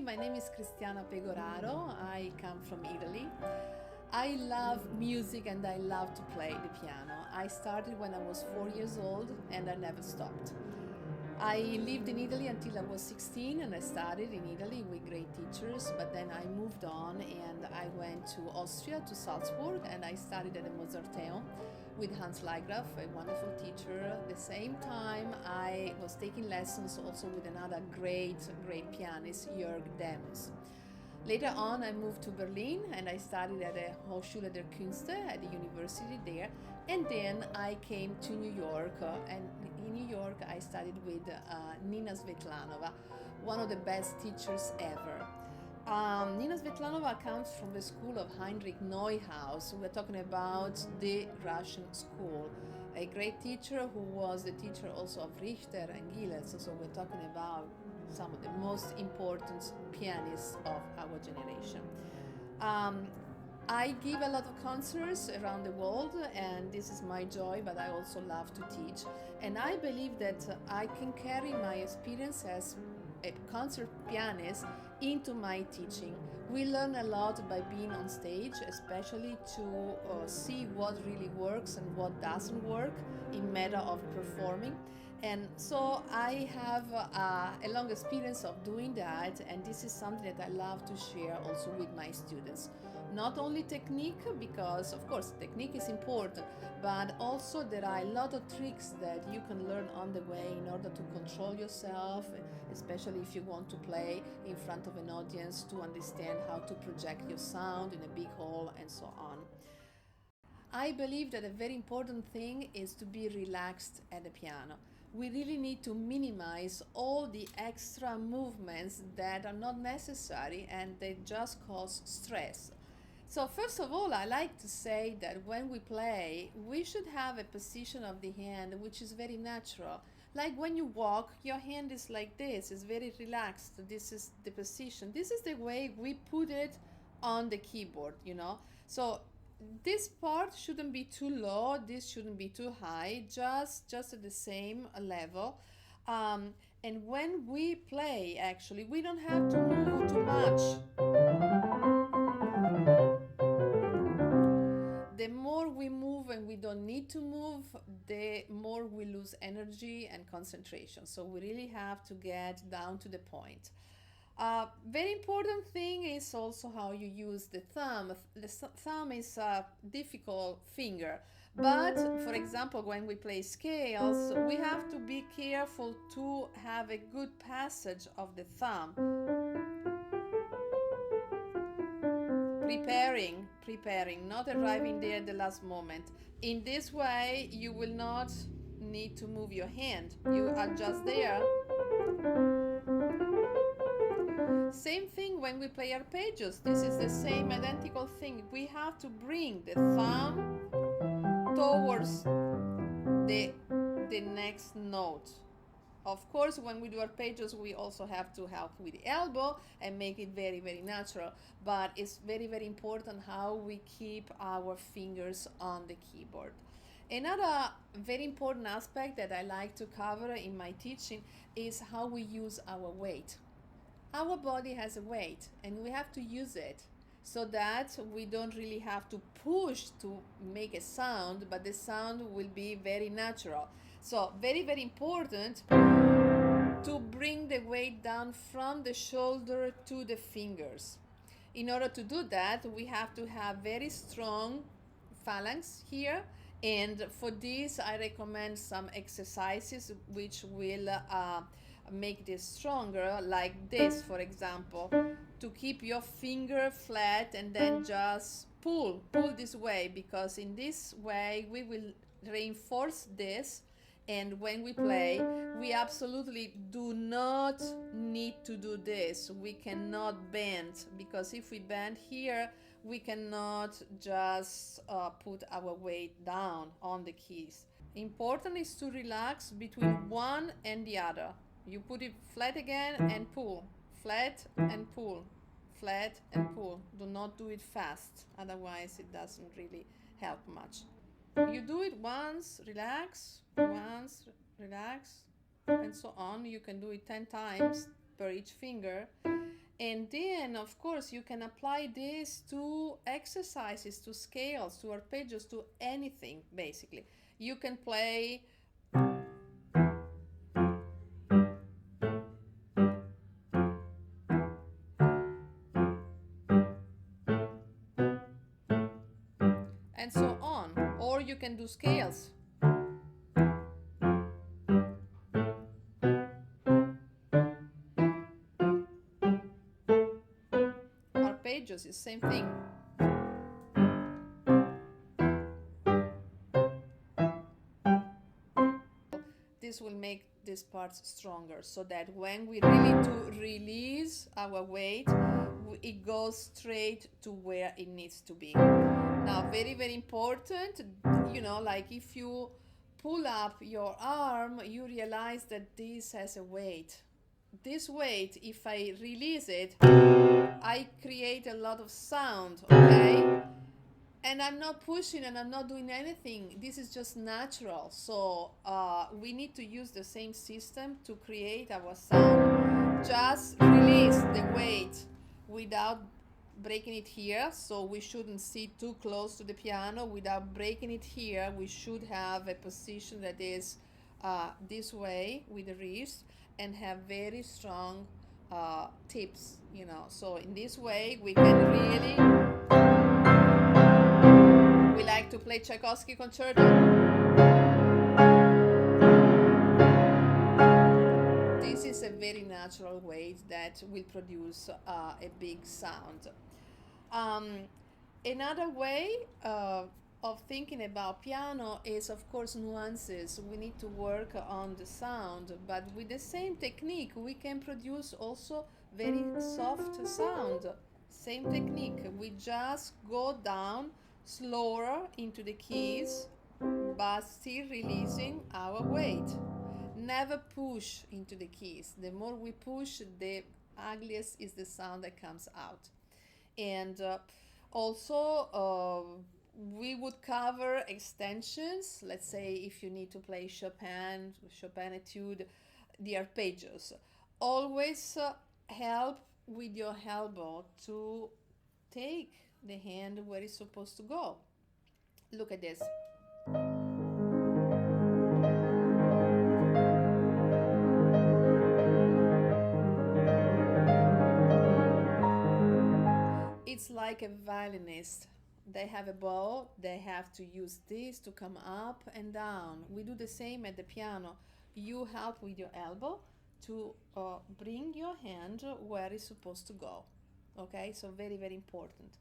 my name is Cristiana Pegoraro. I come from Italy. I love music and I love to play the piano. I started when I was 4 years old and I never stopped. I lived in Italy until I was 16 and I studied in Italy with great teachers, but then I moved on and I went to Austria, to Salzburg, and I studied at the Mozarteum with Hans Leigraf, a wonderful teacher. At the same time, I was taking lessons also with another great pianist, Jörg Demus. Later on, I moved to Berlin and I studied at the Hochschule der Künste at the university there. And then I came to New York, and in New York I studied with Nina Svetlanova, one of the best teachers ever. Nina Svetlanova comes from the school of Heinrich Neuhaus. We're talking about the Russian school. A great teacher who was the teacher also of Richter and Gilels. So we're talking about some of the most important pianists of our generation. I give a lot of concerts around the world, and this is my joy, but I also love to teach. And I believe that I can carry my experience as a concert pianist into my teaching. We learn a lot by being on stage, especially to see what really works and what doesn't work in matter of performing. And so I have a long experience of doing that, and this is something that I love to share also with my students. Not only technique, because of course technique is important, but also there are a lot of tricks that you can learn on the way in order to control yourself, especially if you want to play in front of an audience, to understand how to project your sound in a big hall and so on. I believe that a very important thing is to be relaxed at the piano. We really need to minimize all the extra movements that are not necessary and they just cause stress. So first of all, I like to say that when we play, we should have a position of the hand which is very natural. Like when you walk, your hand is like this, it's very relaxed. This is the position. This is the way we put it on the keyboard, you know. So this part shouldn't be too low, this shouldn't be too high, just at the same level. And when we play, actually, we don't have to move too much. The more we move and we don't need to move, the more we lose energy and concentration. So we really have to get down to the point. Very important thing is also how you use the thumb. The thumb is a difficult finger, but for example, when we play scales, we have to be careful to have a good passage of the thumb. Preparing, not arriving there at the last moment. In this way, you will not need to move your hand. You are just there. Same thing when we play arpeggios. This is the same identical thing. We have to bring the thumb towards the next note. Of course, when we do arpeggios, we also have to help with the elbow and make it very, very natural. But it's very, very important how we keep our fingers on the keyboard. Another very important aspect that I like to cover in my teaching is how we use our weight. Our body has a weight and we have to use it so that we don't really have to push to make a sound, but the sound will be very natural. So very, very important to bring the weight down from the shoulder to the fingers. In order to do that, we have to have very strong phalanx here, and for this I recommend some exercises which will make this stronger, like this, for example, to keep your finger flat and then just pull this way, because in this way we will reinforce this. And when we play, we absolutely do not need to do this. We cannot bend, because if we bend here, we cannot just put our weight down on the keys. Important is to relax between one and the other. You put it flat again and pull, flat and pull, flat and pull. Do not do it fast, otherwise it doesn't really help much. You do it once, relax, and so on. You can do it 10 times per each finger. And then, of course, you can apply this to exercises, to scales, to arpeggios, to anything, basically. You can play and so on. Or you can do scales. Arpeggios is same thing. This will make these parts stronger, so that when we really to release our weight, it goes straight to where it needs to be. Now, very, very important, like if you pull up your arm, you realize that this has a weight. This weight, if I release it, I create a lot of sound, okay? And I'm not pushing and I'm not doing anything. This is just natural. So we need to use the same system to create our sound. Just release the weight without breaking it here. So we shouldn't sit too close to the piano. Without breaking it here, we should have a position that is this way with the wrist and have very strong tips, So in this way, we can really... We like to play Tchaikovsky concerto. This is a very natural way that will produce a big sound. Another way of thinking about piano is, of course, nuances. We need to work on the sound, but with the same technique, we can produce also very soft sound. Same technique. We just go down slower into the keys, but still releasing our weight. Never push into the keys. The more we push, the ugliest is the sound that comes out. And also, we would cover extensions. Let's say if you need to play Chopin etude, the arpeggios. Always help with your elbow to take the hand where it's supposed to go. Look at this. It's like a violinist. They have a bow, they have to use this to come up and down. We do the same at the piano. You help with your elbow to bring your hand where it's supposed to go. Okay, so very, very important.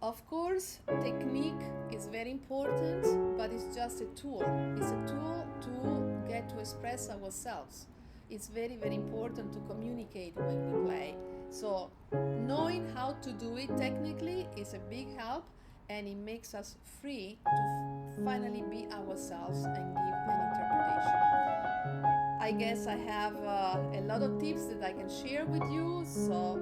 Of course, technique is very important, but it's just a tool. It's a tool to get to express ourselves. It's very, very important to communicate when we play. So knowing how to do it technically is a big help, and it makes us free to finally be ourselves and give an interpretation. I guess I have a lot of tips that I can share with you, so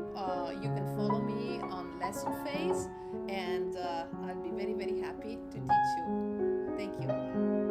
you can follow me on Lessonface, and I'll be very, very happy to teach you. Thank you.